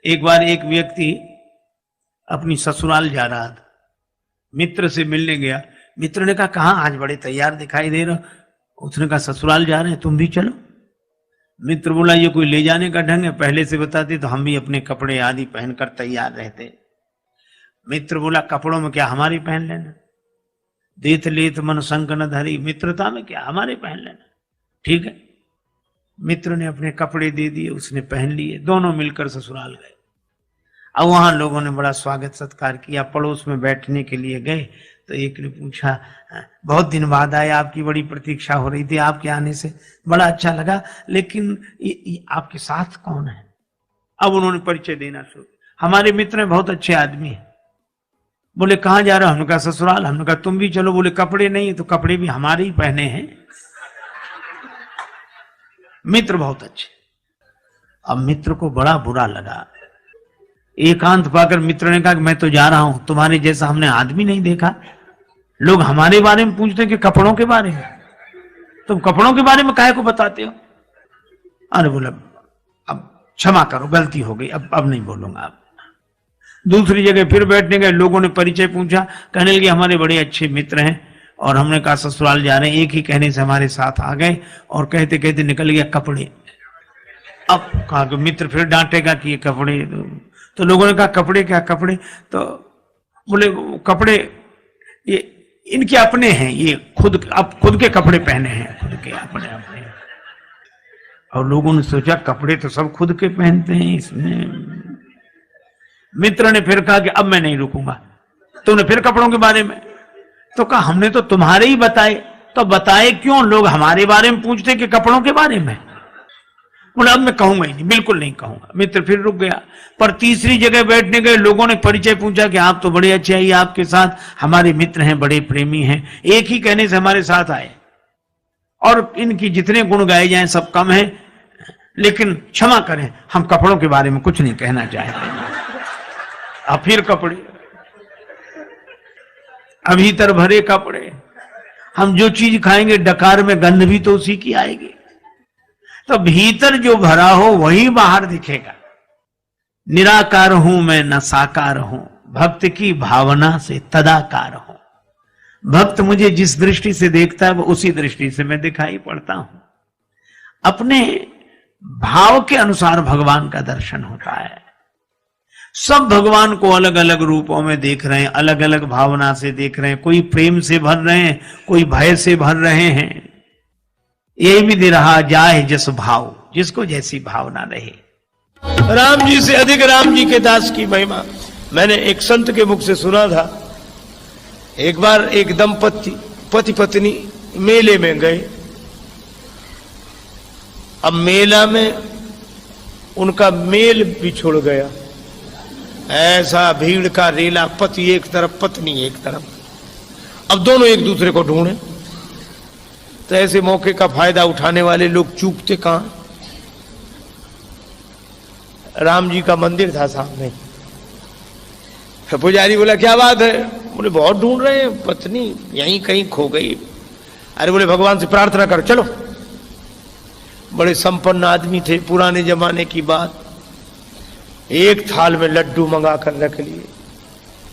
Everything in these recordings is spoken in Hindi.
एक बार एक व्यक्ति अपनी ससुराल जा रहा था, मित्र से मिलने गया। मित्र ने कहा कहाँ आज बड़े तैयार दिखाई दे रहे हो। उसने कहा ससुराल जा रहे हैं, तुम भी चलो। मित्र बोला ये कोई ले जाने का ढंग है, पहले से बताते तो हम भी अपने कपड़े आदि पहनकर तैयार रहते। मित्र बोला कपड़ों में क्या हमारी पहन लेना, देत लेत मन संग न धरी, मित्रता में क्या हमारे पहन लेना। ठीक है, मित्र ने अपने कपड़े दे दिए, उसने पहन लिए, दोनों मिलकर ससुराल गए। अब वहां लोगों ने बड़ा स्वागत सत्कार किया। पड़ोस में बैठने के लिए गए तो एक ने पूछा बहुत दिन बाद आए, आपकी बड़ी प्रतीक्षा हो रही थी, आपके आने से बड़ा अच्छा लगा, लेकिन ये आपके साथ कौन है। अब उन्होंने परिचय देना शुरू। हमारे मित्र हैं, बहुत अच्छे आदमी हैं। बोले कहाँ जा रहे हो। हमने कहा ससुराल। हमने कहा तुम भी चलो। बोले कपड़े नहीं है, तो कपड़े भी हमारे ही पहने हैं। मित्र बहुत अच्छे। अब मित्र को बड़ा बुरा लगा। एकांत पाकर मित्र ने कहा कि मैं तो जा रहा हूं, तुम्हारे जैसा हमने आदमी नहीं देखा। लोग हमारे बारे में पूछते हैं कि कपड़ों के बारे में, तुम कपड़ों के बारे में काहे को बताते हो। अरे बोला अब क्षमा करो, गलती हो गई, अब नहीं बोलूंगा। अब दूसरी जगह फिर बैठने गए, लोगों ने परिचय पूछा, कहने लगे हमारे बड़े अच्छे मित्र हैं, और हमने कहा ससुराल जा रहे हैं। एक ही कहने से हमारे साथ आ गए और कहते कहते निकल गया कपड़े। अब कहा कि मित्र फिर डांटेगा कि ये कपड़े, तो लोगों ने कहा कपड़े क्या कपड़े, तो बोले कपड़े ये इनके अपने हैं, ये खुद के कपड़े पहने हैं, खुद के अपने अपने। और लोगों ने सोचा कपड़े तो सब खुद के पहनते हैं इसमें। मित्र ने फिर कहा कि अब मैं नहीं रुकूंगा। तुमने फिर कपड़ों के बारे में, तो कहा हमने तो तुम्हारे ही बताए। तो बताए क्यों, लोग हमारे बारे में पूछते कि कपड़ों के बारे में। बोले अब मैं कहूंगा ही नहीं, बिल्कुल नहीं कहूंगा। मित्र फिर रुक गया। पर तीसरी जगह बैठने गए, लोगों ने परिचय पूछा कि आप तो बड़े अच्छे हैं, आपके साथ हमारे मित्र हैं, बड़े प्रेमी हैं, एक ही कहने से हमारे साथ आए, और इनकी जितने गुण गाए जाएं सब कम है, लेकिन क्षमा करें हम कपड़ों के बारे में कुछ नहीं कहना चाहते। अब फिर कपड़े, अब भीतर भरे कपड़े। हम जो चीज खाएंगे डकार में गंध भी तो उसी की आएगी। तो भीतर जो भरा हो वही बाहर दिखेगा। निराकार हूं मैं न साकार हूं, भक्त की भावना से तदाकार हूं। भक्त मुझे जिस दृष्टि से देखता है वो उसी दृष्टि से मैं दिखाई पड़ता हूं। अपने भाव के अनुसार भगवान का दर्शन होता है। सब भगवान को अलग अलग रूपों में देख रहे हैं, अलग अलग भावना से देख रहे हैं। कोई प्रेम से भर रहे हैं, कोई भय से भर रहे हैं। ये भी दे रहा जाए जस भाव, जिसको जैसी भावना रहे। राम जी से अधिक राम जी के दास की महिमा। मैंने एक संत के मुख से सुना था, एक बार एक दंपति पति पत्नी मेले में गए। अब मेला में उनका मेल बिछुड़ गया। ऐसा भीड़ का रेला, पति एक तरफ पत्नी एक तरफ। अब दोनों एक दूसरे को ढूंढे, तो ऐसे मौके का फायदा उठाने वाले लोग चूकते कहां। राम जी का मंदिर था सामने। पुजारी बोला क्या बात है। बोले बहुत ढूंढ रहे हैं, पत्नी यहीं कहीं खो गई। अरे बोले भगवान से प्रार्थना करो, चलो। बड़े संपन्न आदमी थे, पुराने जमाने की बात। एक थाल में लड्डू मंगा कर रख लिए,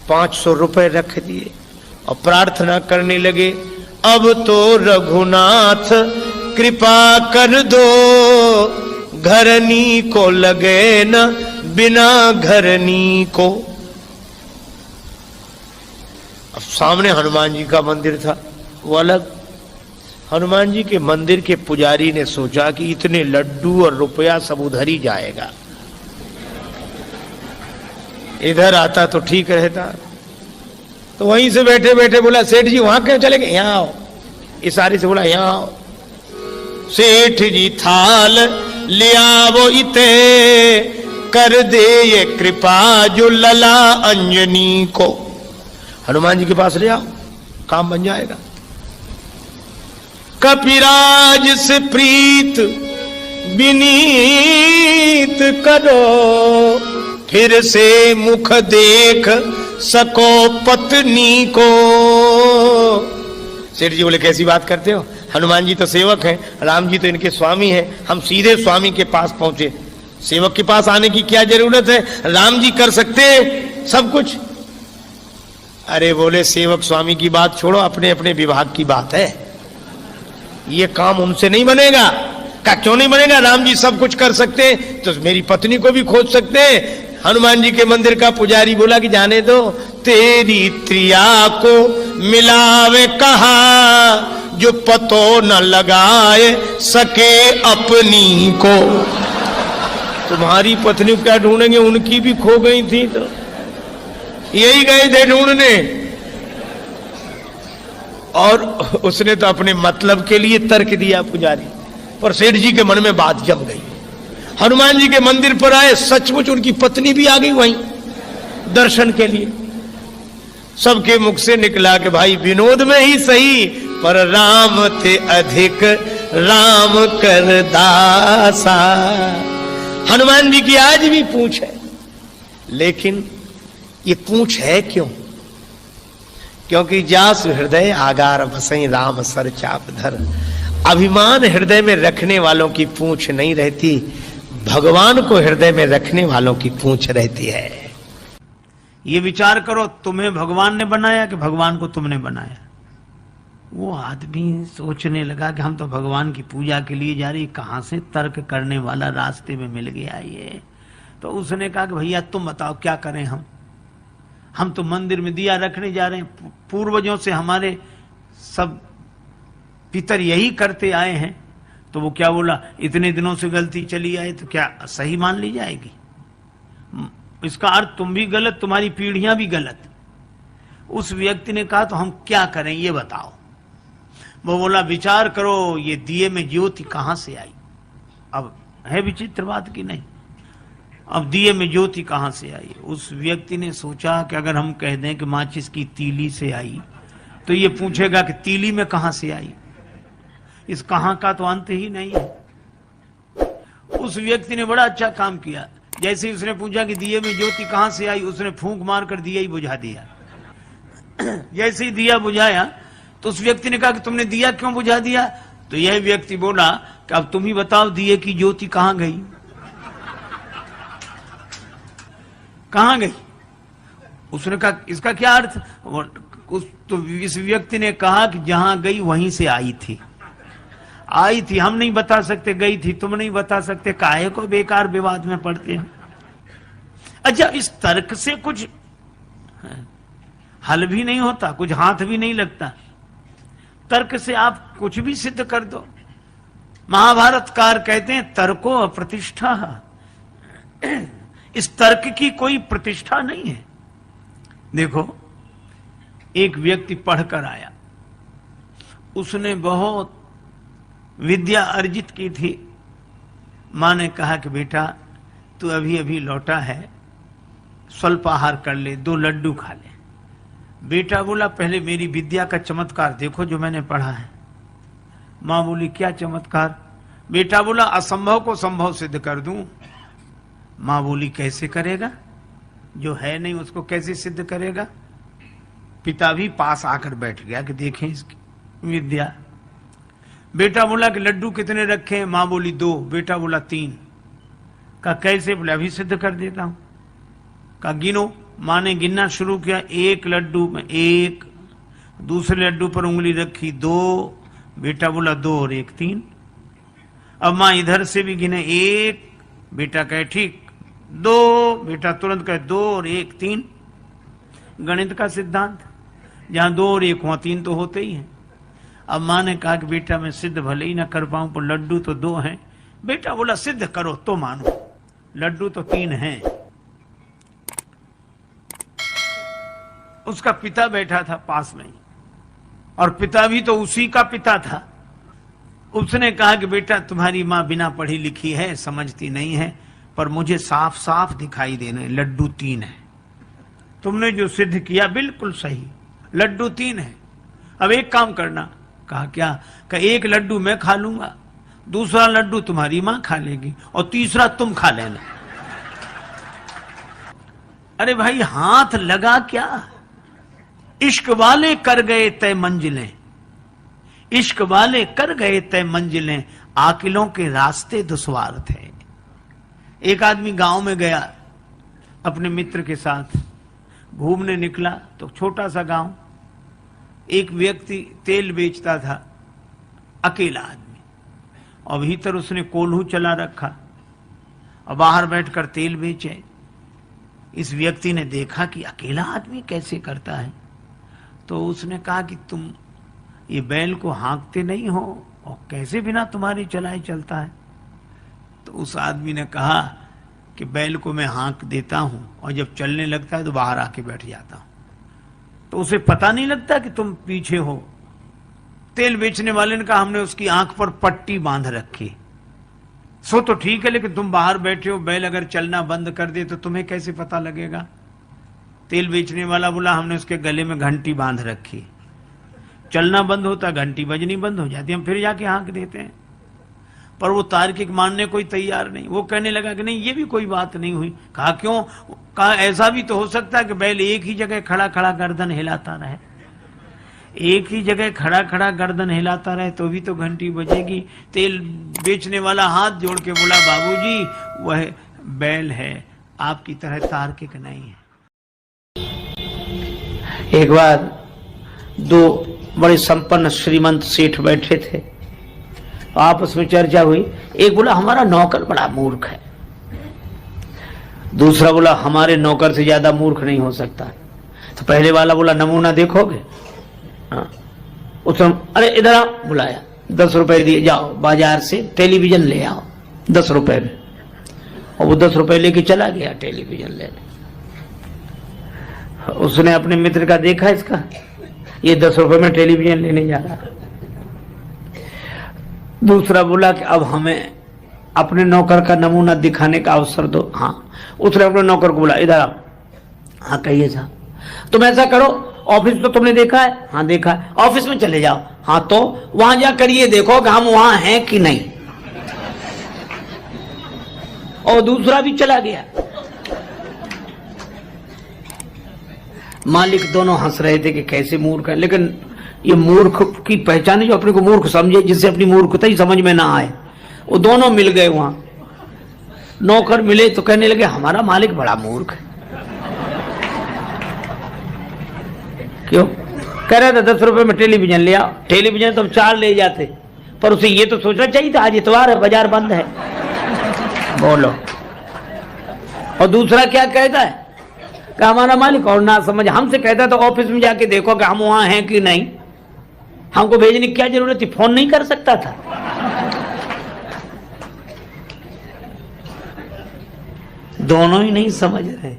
500 रुपए रख दिए और प्रार्थना करने लगे, अब तो रघुनाथ कृपा कर दो, घरनी को लगे न बिना घरनी को। अब सामने हनुमान जी का मंदिर था, वो अलग। हनुमान जी के मंदिर के पुजारी ने सोचा कि इतने लड्डू और रुपया सब उधर ही जाएगा, इधर आता तो ठीक रहता। तो वहीं से बैठे बैठे बोला सेठ जी वहां क्यों चले गए, यहां आओ। इशारे से बोला यहां आओ। सेठ जी थाल ले आओ इते, कर दे ये कृपा जो लला अंजनी को। हनुमान जी के पास ले आओ, काम बन जाएगा। कपिराज से प्रीत विनीत करो, फिर से मुख देख सको पत्नी को। सेठ जी बोले कैसी बात करते हो, हनुमान जी तो सेवक हैं, राम जी तो इनके स्वामी हैं, हम सीधे स्वामी के पास पहुंचे। सेवक के पास आने की क्या जरूरत है, राम जी कर सकते हैं सब कुछ। अरे बोले सेवक स्वामी की बात छोड़ो, अपने अपने विभाग की बात है, ये काम उनसे नहीं बनेगा। का क्यों नहीं बनेगा, राम जी सब कुछ कर सकते हैं तो मेरी पत्नी को भी खोज सकते हैं। हनुमान जी के मंदिर का पुजारी बोला कि जाने दो, तेरी त्रिया को मिलावे कहा, जो पतो न लगाए सके अपनी को। तुम्हारी पत्नी क्या ढूंढेंगे, उनकी भी खो गई थी तो यही गए थे ढूंढने। और उसने तो अपने मतलब के लिए तर्क दिया पुजारी, पर सेठ जी के मन में बात जम गई। हनुमान जी के मंदिर पर आए, सचमुच उनकी पत्नी भी आ गई वहीं दर्शन के लिए। सबके मुख से निकला कि भाई विनोद में ही सही, पर राम थे अधिक राम कर दासा। हनुमान जी की आज भी पूछ है, लेकिन ये पूछ है क्यों? क्योंकि जास हृदय आगार बसई राम सर चाप धर। अभिमान हृदय में रखने वालों की पूछ नहीं रहती, भगवान को हृदय में रखने वालों की पूछ रहती है। ये विचार करो, तुम्हें भगवान ने बनाया कि भगवान को तुमने बनाया? वो आदमी सोचने लगा कि हम तो भगवान की पूजा के लिए जा रही, कहां से तर्क करने वाला रास्ते में मिल गया ये। तो उसने कहा कि भैया तुम बताओ क्या करें, हम तो मंदिर में दिया रखने जा रहे हैं, पूर्वजों से हमारे सब पितर यही करते आए हैं। तो वो क्या बोला, इतने दिनों से गलती चली आई तो क्या सही मान ली जाएगी? इसका अर्थ तुम भी गलत, तुम्हारी पीढ़ियां भी गलत। उस व्यक्ति ने कहा तो हम क्या करें ये बताओ। वो बोला विचार करो, ये दिए में ज्योति कहां से आई? अब है विचित्र बात की नहीं, अब दिए में ज्योति कहां से आई? उस व्यक्ति ने सोचा कि अगर हम कह दें कि माचिस की तीली से आई, तो ये पूछेगा कि तीली में कहां से आई। इस कहां का तो अंत ही नहीं है। उस व्यक्ति ने बड़ा अच्छा काम किया। जैसे ही उसने पूछा कि दिए में ज्योति कहां से आई, उसने फूंक मार कर दिया ही बुझा दिया। जैसे ही दिया बुझाया तो उस व्यक्ति ने कहा कि तुमने दिया क्यों बुझा दिया? तो यह व्यक्ति बोला कि अब तुम ही बताओ दिए की ज्योति कहां गई, कहां गई? उसने कहा इसका क्या अर्थ? तो इस व्यक्ति ने कहा कि जहां गई वहीं से आई थी। आई थी हम नहीं बता सकते, गई थी तुम नहीं बता सकते, काहे को बेकार विवाद में पड़ते हैं। अच्छा, इस तर्क से कुछ हल भी नहीं होता, कुछ हाथ भी नहीं लगता। तर्क से आप कुछ भी सिद्ध कर दो। महाभारतकार कहते हैं तर्को अप्रतिष्ठा, इस तर्क की कोई प्रतिष्ठा नहीं है। देखो, एक व्यक्ति पढ़कर आया, उसने बहुत विद्या अर्जित की थी। मां ने कहा कि बेटा तू अभी अभी लौटा है, स्वल्पाहार कर ले, 2 लड्डू खा ले। बेटा बोला पहले मेरी विद्या का चमत्कार देखो जो मैंने पढ़ा है। मां बोली क्या चमत्कार? बेटा बोला असंभव को संभव सिद्ध कर दूं। मां बोली कैसे करेगा, जो है नहीं उसको कैसे सिद्ध करेगा? पिता भी पास आकर बैठ गया कि देखें इसकी विद्या। बेटा बोला कि लड्डू कितने रखे हैं? मां बोली 2। बेटा बोला 3। कहा कैसे? बोले अभी सिद्ध कर देता हूं। कहा गिनो। मां ने गिनना शुरू किया, 1 लड्डू में 1, दूसरे लड्डू पर उंगली रखी 2। बेटा बोला 2 और 1 3। अब मां इधर से भी गिने 1, बेटा कहे ठीक 2, बेटा तुरंत कहे 2 और 1 3। गणित का सिद्धांत, जहां 2 और 1 वहां 3 तो होते ही हैं। अब मां ने कहा कि बेटा मैं सिद्ध भले ही ना कर पाऊं पर लड्डू तो 2 हैं। बेटा बोला सिद्ध करो तो मानो, लड्डू तो 3 हैं। उसका पिता बैठा था पास में, और पिता भी तो उसी का पिता था। उसने कहा कि बेटा तुम्हारी मां बिना पढ़ी लिखी है, समझती नहीं है, पर मुझे साफ साफ दिखाई देने लड्डू 3 है। तुमने जो सिद्ध किया बिल्कुल सही, लड्डू 3 है। अब एक काम करना। कहा क्या? कहा 1 लड्डू मैं खा लूंगा, दूसरा लड्डू तुम्हारी मां खा लेगी, और तीसरा तुम खा लेना। अरे भाई हाथ लगा क्या? इश्क वाले कर गए तय मंजिलें, इश्क वाले कर गए तय मंजिलें, आकिलों के रास्ते दुश्वार थे। एक आदमी गांव में गया, अपने मित्र के साथ घूमने निकला तो छोटा सा गांव, एक व्यक्ति तेल बेचता था, अकेला आदमी, और भीतर उसने कोल्हू चला रखा और बाहर बैठकर तेल बेचे। इस व्यक्ति ने देखा कि अकेला आदमी कैसे करता है, तो उसने कहा कि तुम ये बैल को हाँकते नहीं हो और कैसे बिना तुम्हारी चलाए चलता है? तो उस आदमी ने कहा कि बैल को मैं हाँक देता हूं और जब चलने लगता है तो बाहर आके बैठ जाता हूं, तो उसे पता नहीं लगता कि तुम पीछे हो। तेल बेचने वाले ने कहा हमने उसकी आंख पर पट्टी बांध रखी। सो तो ठीक है, लेकिन तुम बाहर बैठे हो, बैल अगर चलना बंद कर दे तो तुम्हें कैसे पता लगेगा? तेल बेचने वाला बोला हमने उसके गले में घंटी बांध रखी, चलना बंद होता घंटी बजनी बंद हो जाती, हम फिर जाके हाँक देते हैं। पर वो तार्किक मानने कोई तैयार नहीं। वो कहने लगा कि नहीं ये भी कोई बात नहीं हुई। कहा क्यों? कहा ऐसा भी तो हो सकता है कि बैल एक ही जगह खड़ा खड़ा गर्दन हिलाता रहे, एक ही जगह खड़ा खड़ा गर्दन हिलाता रहे तो भी तो घंटी बजेगी। तेल बेचने वाला हाथ जोड़ के बोला बाबूजी वह बैल है, आपकी तरह तार्किक नहीं है। एक बार दो बड़े संपन्न श्रीमंत सेठ बैठे थे, आपस में चर्चा हुई। एक बोला हमारा नौकर बड़ा मूर्ख है, दूसरा बोला हमारे नौकर से ज्यादा मूर्ख नहीं हो सकता। तो पहले वाला बोला नमूना देखोगे? हाँ। उसने अरे इधर आओ, बुलाया, 10 रुपए दिए, जाओ बाजार से टेलीविजन ले आओ 10 रुपए में। और वो 10 रुपए लेके चला गया टेलीविजन लेने। उसने अपने मित्र का देखा, इसका ये 10 रुपए में टेलीविजन लेने जा रहा। दूसरा बोला कि अब हमें अपने नौकर का नमूना दिखाने का अवसर दो। हाँ, उसने अपने नौकर को बोला इधर आओ। हाँ कहिए साहब। तुम ऐसा करो, ऑफिस तो तुमने देखा है? हाँ देखा है। ऑफिस में चले जाओ। हाँ तो वहां जाकर ये देखो कि हम वहां हैं कि नहीं। और दूसरा भी चला गया। मालिक दोनों हंस रहे थे कि कैसे मूर्ख है, लेकिन ये मूर्ख की पहचान है जो अपने को मूर्ख समझे, जिससे अपनी मूर्खता ही समझ में ना आए। वो दोनों मिल गए वहां। नौकर मिले तो कहने लगे हमारा मालिक बड़ा मूर्ख है। क्यों? कह रहा था 10 रुपए में टेलीविजन ले आओ। टेलीविजन तो हम 4 ले जाते, पर उसे ये तो सोचना चाहिए था आज इतवार है, बाजार बंद है। बोलो। और दूसरा क्या कहता है कि हमारा मालिक और ना समझ हमसे कहता तो ऑफिस में जाके देखो कि हम वहां हैं कि नहीं, हमको भेजने की क्या जरूरत थी, फोन नहीं कर सकता था। दोनों ही नहीं समझ रहे।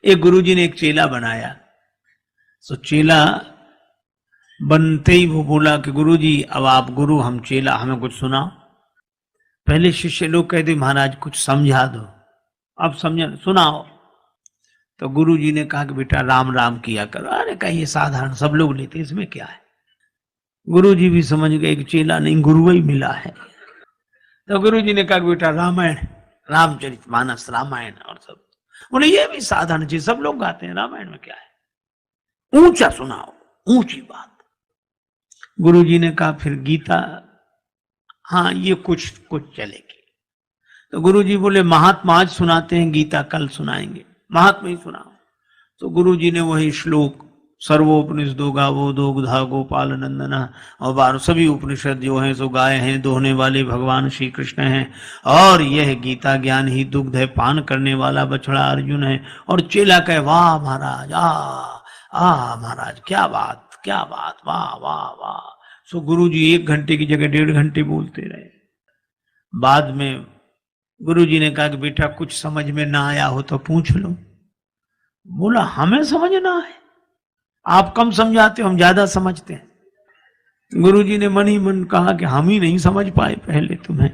एक गुरुजी ने एक चेला बनाया, तो चेला बनते ही वो बोला कि गुरुजी अब आप गुरु हम चेला, हमें कुछ सुनाओ। पहले शिष्य लोग कहते महाराज कुछ समझा दो, अब समझा सुनाओ। तो गुरुजी ने कहा कि बेटा राम राम किया करो। अरे कहिए साधारण सब लोग लेते, इसमें क्या है। गुरुजी भी समझ गए कि चेला नहीं गुरु ही मिला है। तो गुरुजी ने कहा कि बेटा रामायण, रामचरितमानस रामायण और सब। बोले ये भी साधारण चीज, सब लोग गाते हैं, रामायण में क्या है, ऊंचा सुनाओ, ऊंची बात। गुरुजी ने कहा फिर गीता, हाँ ये कुछ चलेगी। तो गुरुजी बोले महात्मा आज सुनाते हैं, गीता कल सुनाएंगे, महात्मा ही सुनाओ। तो गुरुजी ने वही श्लोक सर्वोपनिषदो गावो दोग्धा गोपाल नंदना और 12 सभी उपनिषद जो हैं सो गाय हैं, दोहने वाले भगवान श्री कृष्ण हैं, और यह गीता ज्ञान ही दुग्ध है, पान करने वाला बछड़ा अर्जुन है। और चेला कहे वाह महाराज, आ महाराज क्या बात, वाह वाह वाह। सो गुरुजी 1 घंटे की जगह 1.5 घंटे बोलते रहे। बाद में गुरुजी ने कहा कि बेटा कुछ समझ में ना आया हो तो पूछ लो। बोला हमें समझ ना आए, आप कम समझाते हो, हम ज्यादा समझते हैं। गुरुजी ने मन ही मन कहा कि हम ही नहीं समझ पाए पहले तुम्हें,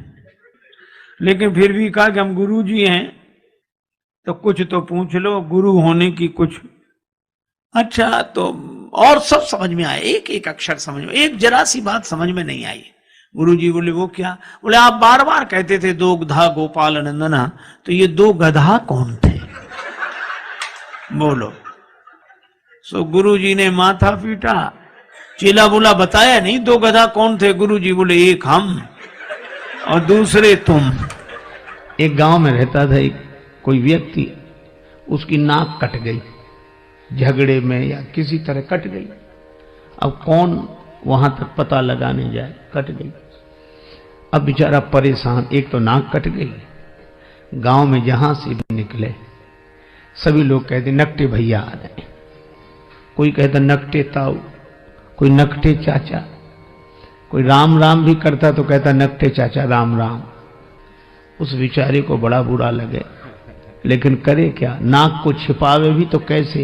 लेकिन फिर भी कहा कि हम गुरुजी हैं तो कुछ तो पूछ लो, गुरु होने की कुछ। अच्छा तो और सब समझ में आया, एक एक अक्षर समझ में, एक जरा सी बात समझ में नहीं आई। गुरुजी बोले वो क्या? बोले आप बार बार कहते थे दोग्धा गोपाल नंदना, तो ये 2 गधा कौन थे? बोलो। सो गुरुजी ने माथा पीटा। चेला बोला बताया नहीं 2 गधा कौन थे? गुरुजी बोले एक हम और दूसरे तुम। एक गांव में रहता था एक कोई व्यक्ति, उसकी नाक कट गई, झगड़े में या किसी तरह कट गई। अब कौन वहां तक पता लगाने जाए, कट गई। अब बेचारा परेशान, एक तो नाक कट गई, गांव में जहां से भी निकले सभी लोग कहते नकटे भैया आ रहे, कोई कहता नकटे ताऊ, कोई नकटे चाचा, कोई राम राम भी करता तो कहता नकटे चाचा राम राम। उस बेचारे को बड़ा बुरा लगे, लेकिन करे क्या, नाक को छिपावे भी तो कैसे,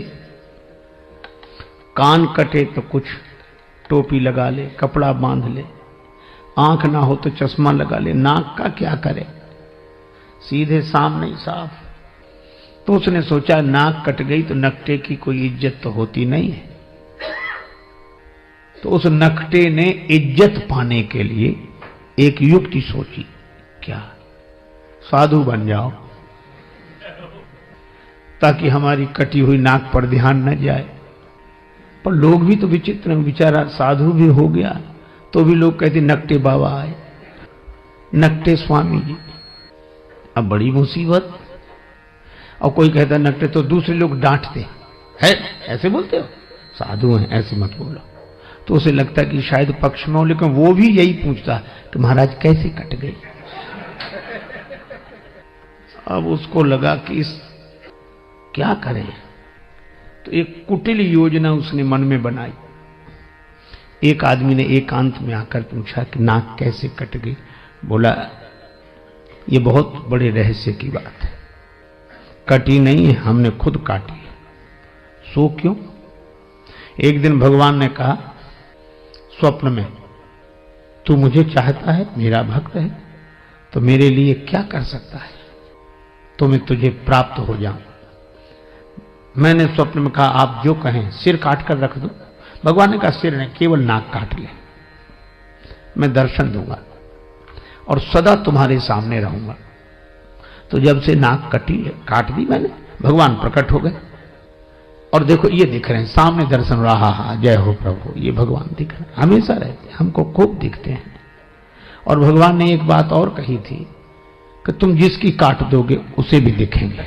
कान कटे तो कुछ टोपी लगा ले, कपड़ा बांध ले, आंख ना हो तो चश्मा लगा ले, नाक का क्या करे, सीधे सामने ही साफ। तो उसने सोचा नाक कट गई तो नकटे की कोई इज्जत तो होती नहीं है। तो उस नकटे ने इज्जत पाने के लिए एक युक्ति सोची, क्या, साधु बन जाओ ताकि हमारी कटी हुई नाक पर ध्यान न जाए। पर लोग भी तो विचित्र हैं, बेचारा साधु भी हो गया तो भी लोग कहते नकटे बाबा आए, नकटे स्वामी जी। अब बड़ी मुसीबत। और कोई कहता नकटे, तो दूसरे लोग डांटते हैं, ऐसे बोलते हो, साधु हैं ऐसे मत बोलो। तो उसे लगता कि शायद पक्ष में हो, लेकिन वो भी यही पूछता कि महाराज कैसे कट गई। अब उसको लगा कि इस क्या करें, तो एक कुटिल योजना उसने मन में बनाई। एक आदमी ने एकांत में आकर पूछा कि नाक कैसे कट गई। बोला ये बहुत बड़े रहस्य की बात है, कटी नहीं है, हमने खुद काटी है। सो क्यों? एक दिन भगवान ने कहा स्वप्न में, तू मुझे चाहता है, मेरा भक्त है, तो मेरे लिए क्या कर सकता है तो मैं तुझे प्राप्त हो जाऊं। मैंने स्वप्न में कहा आप जो कहें, सिर काट कर रख दो। भगवान ने कहा सिर नहीं, केवल नाक काट ले, मैं दर्शन दूंगा और सदा तुम्हारे सामने रहूंगा। तो जब से नाक कटी है, काट दी मैंने, भगवान प्रकट हो गए और देखो ये दिख रहे हैं सामने, दर्शन हो रहा। हा जय हो प्रभु, ये भगवान दिख रहे हैं, हमेशा रहते हैं, हमको खूब दिखते हैं। और भगवान ने एक बात और कही थी कि तुम जिसकी काट दोगे उसे भी दिखेंगे।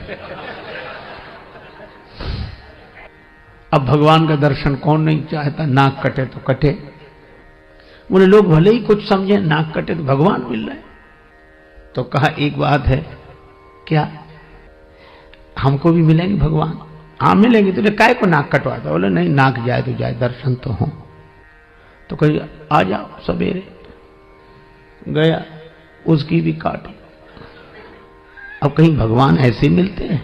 अब भगवान का दर्शन कौन नहीं चाहता, नाक कटे तो कटे। बोले लोग भले ही कुछ समझे, नाक कटे तो भगवान मिल रहे। तो कहा एक बात है, क्या, हमको भी मिलेंगे भगवान? हाँ मिलेंगे। तो काय को नाक कटवाता? बोले नहीं, नाक जाए तो जाए, दर्शन तो हो। तो कही आ जाओ सवेरे। गया, उसकी भी काटी। अब कहीं भगवान ऐसे मिलते हैं?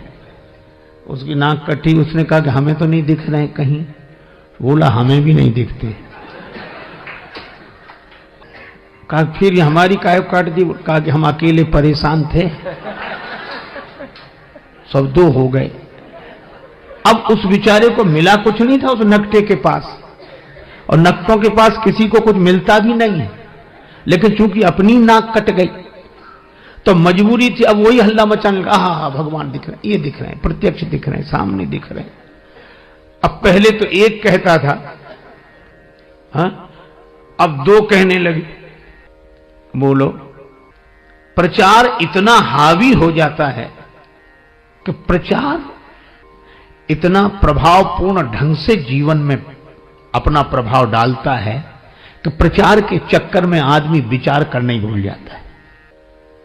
उसकी नाक कटी, उसने कहा कि हमें तो नहीं दिख रहे कहीं। बोला हमें भी नहीं दिखते। कहा फिर हमारी काय काट दी? कहा कि हम अकेले परेशान थे, सब दो हो गए। अब उस बेचारे को मिला कुछ नहीं था उस नकटे के पास, और नकटों के पास किसी को कुछ मिलता भी नहीं है, लेकिन चूंकि अपनी नाक कट गई तो मजबूरी थी। अब वही हल्ला मचाने लगा, हाँ भगवान दिख रहे हैं, ये दिख रहे हैं, प्रत्यक्ष दिख रहे हैं, सामने दिख रहे हैं। अब पहले तो एक कहता था, हाँ, अब दो कहने लगे। बोलो, प्रचार इतना हावी हो जाता है कि प्रचार इतना प्रभावपूर्ण ढंग से जीवन में अपना प्रभाव डालता है कि प्रचार के चक्कर में आदमी विचार करना ही भूल जाता है।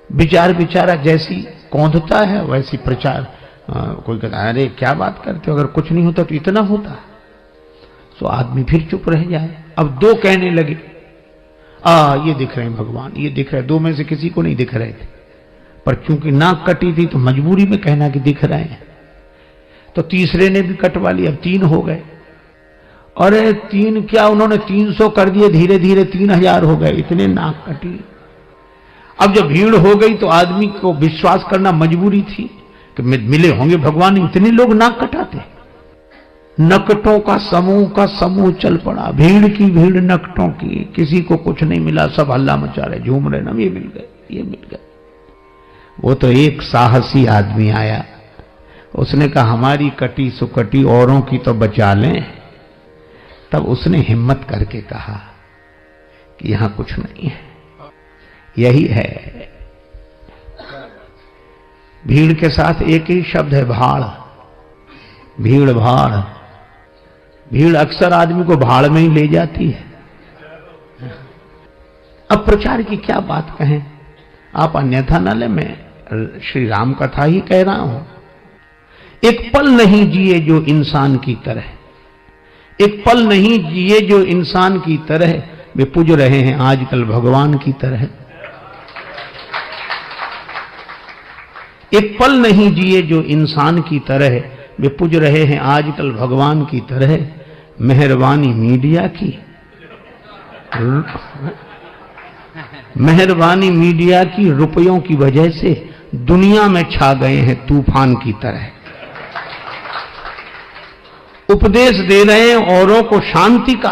विचार बेचारा जैसी कौंधता है वैसी प्रचार। कोई कहता है अरे क्या बात करते हो, अगर कुछ नहीं होता तो इतना होता। तो आदमी फिर चुप रह जाए। अब दो कहने लगे, ये दिख रहे हैं भगवान, ये दिख रहे हैं। दो में से किसी को नहीं दिख रहे थे, पर चूंकि नाक कटी थी तो मजबूरी में कहना कि दिख रहे हैं। तो तीसरे ने भी कटवा लिया, अब 3 हो गए। अरे 3 क्या, उन्होंने 300 कर दिए, धीरे धीरे 3000 हो गए, इतने नाक कटी। अब जब भीड़ हो गई तो आदमी को विश्वास करना मजबूरी थी कि मिले होंगे भगवान, इतने लोग नाक कटाते। नकटों का समूह चल पड़ा, भीड़ की भीड़ नकटों की, किसी को कुछ नहीं मिला, सब हल्ला मचा रहे, झूम रहे, ना ये मिल गए, ये मिल गए। वो तो एक साहसी आदमी आया, उसने कहा हमारी कटी सुकटी औरों की तो बचा लें। तब उसने हिम्मत करके कहा कि यहां कुछ नहीं है, यही है भीड़ के साथ एक ही शब्द है, भाड़। भीड़ भाड़, भीड़ अक्सर आदमी को भाड़ में ही ले जाती है। अब प्रचार की क्या बात कहें, आप अन्यथा न ले, मैं श्री राम कथा ही कह रहा हूं। एक पल नहीं जिए जो इंसान की तरह, एक पल नहीं जिए जो इंसान की तरह, वे पूज रहे हैं आजकल भगवान की तरह। एक पल नहीं जिए जो इंसान की तरह, वे पूज रहे हैं आजकल भगवान की तरह। मेहरबानी मीडिया की, मेहरबानी मीडिया की, रुपयों की वजह से दुनिया में छा गए हैं तूफान की तरह। उपदेश दे रहे हैं औरों को शांति का,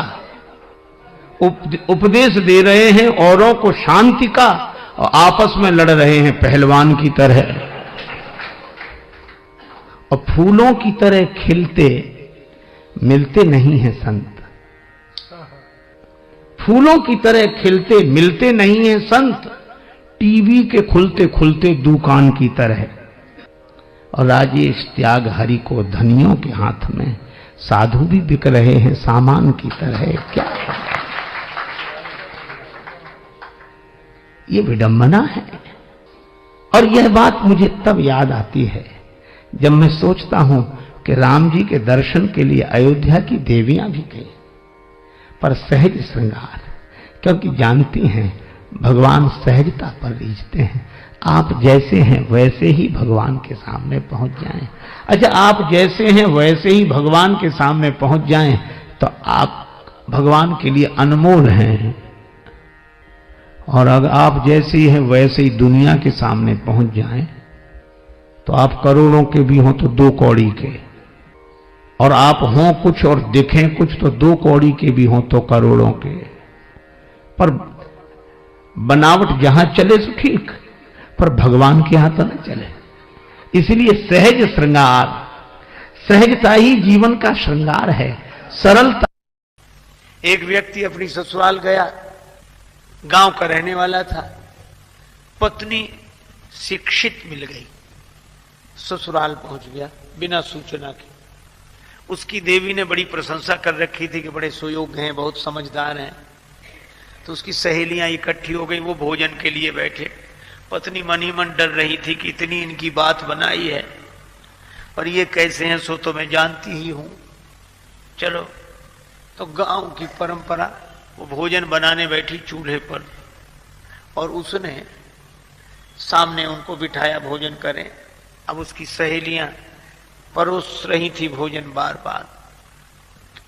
उपदेश दे रहे हैं औरों को शांति का, और आपस में लड़ रहे हैं पहलवान की तरह। और फूलों की तरह खिलते मिलते नहीं हैं संत, फूलों की तरह खिलते मिलते नहीं हैं संत, टीवी के खुलते खुलते दुकान की तरह। और राजेश त्याग हरि को धनियों के हाथ में, साधु भी बिक रहे हैं सामान की तरह। क्या ये विडंबना है। और यह बात मुझे तब याद आती है जब मैं सोचता हूं कि राम जी के दर्शन के लिए अयोध्या की देवियां भी गई, पर सहज श्रृंगार, क्योंकि जानती हैं भगवान सहजता पर रीझते हैं। आप जैसे हैं वैसे ही भगवान के सामने पहुंच जाएं। अच्छा, आप जैसे हैं वैसे ही भगवान के सामने पहुंच जाएं तो आप भगवान के लिए अनमोल हैं। और अगर आप जैसे ही हैं वैसे ही दुनिया के सामने पहुंच जाएं तो आप करोड़ों के भी हों तो 2 कौड़ी के, और आप हों कुछ और दिखें कुछ तो 2 कौड़ी के भी हों तो करोड़ों के। पर बनावट जहां चले तो ठीक, पर भगवान के यहां तो न चले। इसलिए सहज श्रृंगार, सहजता ही जीवन का श्रृंगार है, सरलता। एक व्यक्ति अपनी ससुराल गया, गांव का रहने वाला था, पत्नी शिक्षित मिल गई, ससुराल पहुंच गया बिना सूचना के। उसकी देवी ने बड़ी प्रशंसा कर रखी थी कि बड़े सुयोग्य हैं, बहुत समझदार हैं। तो उसकी सहेलियां इकट्ठी हो गई, वो भोजन के लिए बैठे। पत्नी मन ही मन डर रही थी कि इतनी इनकी बात बनाई है, पर ये कैसे हैं सो तो मैं जानती ही हूं। चलो, तो गांव की परंपरा, वो भोजन बनाने बैठी चूल्हे पर, और उसने सामने उनको बिठाया भोजन करें। अब उसकी सहेलियां परोस रही थी भोजन बार बार।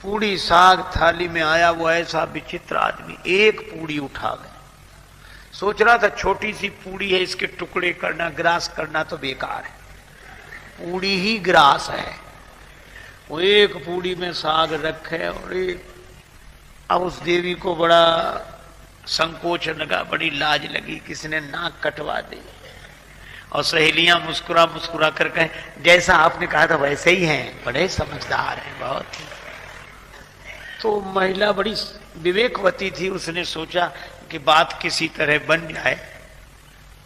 पूड़ी साग थाली में आया, वो ऐसा विचित्र आदमी एक पूड़ी उठा गया। सोच रहा था छोटी सी पूड़ी है, इसके टुकड़े करना, ग्रास करना तो बेकार है, पूड़ी ही ग्रास है। वो एक पूड़ी में साग रखे और एक। अब उस देवी को बड़ा संकोच लगा, बड़ी लाज लगी, किसने नाक कटवा दी। और सहेलियां मुस्कुरा मुस्कुरा कर कहें, जैसा आपने कहा था वैसे ही हैं, बड़े समझदार हैं बहुत। तो महिला बड़ी विवेकवती थी, उसने सोचा कि बात किसी तरह बन जाए।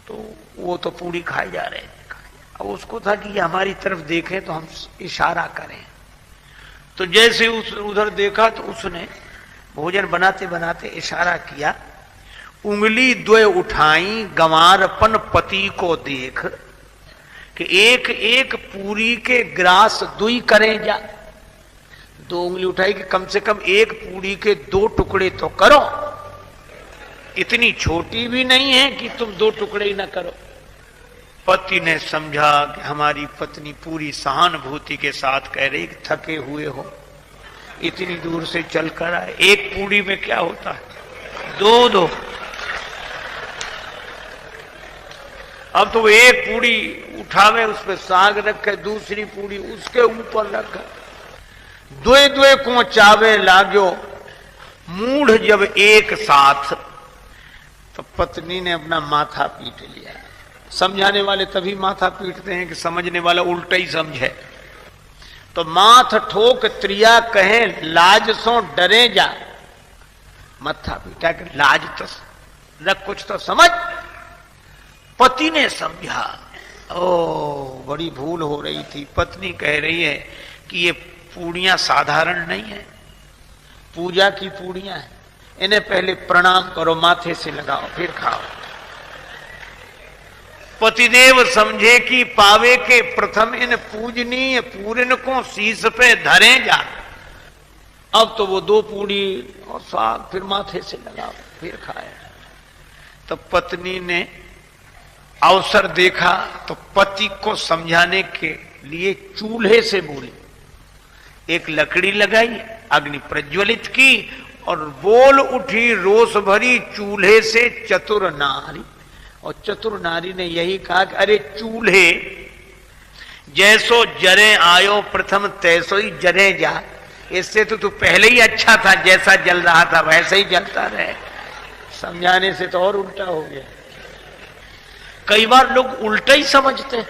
तो वो तो पूरी खाई जा रहे थे। अब उसको था कि ये हमारी तरफ देखें तो हम इशारा करें। तो जैसे उस उधर देखा तो उसने भोजन बनाते बनाते इशारा किया, उंगली 2 उठाई गंवारपन पति को देख, कि एक एक पूरी के ग्रास 2 करें जा। 2 उंगली उठाई कि कम से कम एक पूरी के 2 टुकड़े तो करो, इतनी छोटी भी नहीं है कि तुम 2 टुकड़े ही ना करो। पति ने समझा कि हमारी पत्नी पूरी सहानुभूति के साथ कह रही कि थके हुए हो, इतनी दूर से चलकर आए, एक पूरी में क्या होता है, 2-2। अब तो एक पूरी उठावे, उस पर साग रखे, दूसरी पूरी उसके ऊपर रखे, 2-2 को चावे लागो मूढ़ जब एक साथ। तो पत्नी ने अपना माथा पीट लिया। समझाने वाले तभी माथा पीटते हैं कि समझने वाला उल्टा ही समझे। तो माथ ठोक त्रिया कहे लाज सो डरे जा। मत्था पीटा कि लाज तो रख, कुछ तो समझ। पति ने समझा ओ बड़ी भूल हो रही थी। पत्नी कह रही है कि ये पूड़ियां साधारण नहीं है, पूजा की पूड़ियां हैं, इन्हें पहले प्रणाम करो, माथे से लगाओ फिर खाओ। पतिदेव समझे कि पावे के प्रथम इन पूजनीय पूरन को शीश पे धरे जा। अब तो वो 2 पूड़ी और साग फिर माथे से लगाओ फिर खाए। तो पत्नी ने अवसर देखा तो पति को समझाने के लिए चूल्हे से बोली, एक लकड़ी लगाई, अग्नि प्रज्वलित की और बोल उठी रोष भरी चूल्हे से चतुर नारी। और चतुर नारी ने यही कहा कि अरे चूल्हे, जैसो जरे आयो प्रथम तैसो ही जरे जा। इससे तो तू पहले ही अच्छा था, जैसा जल रहा था वैसे ही जलता रहे। समझाने से तो और उल्टा हो गया। कई बार लोग उल्टा ही समझते हैं।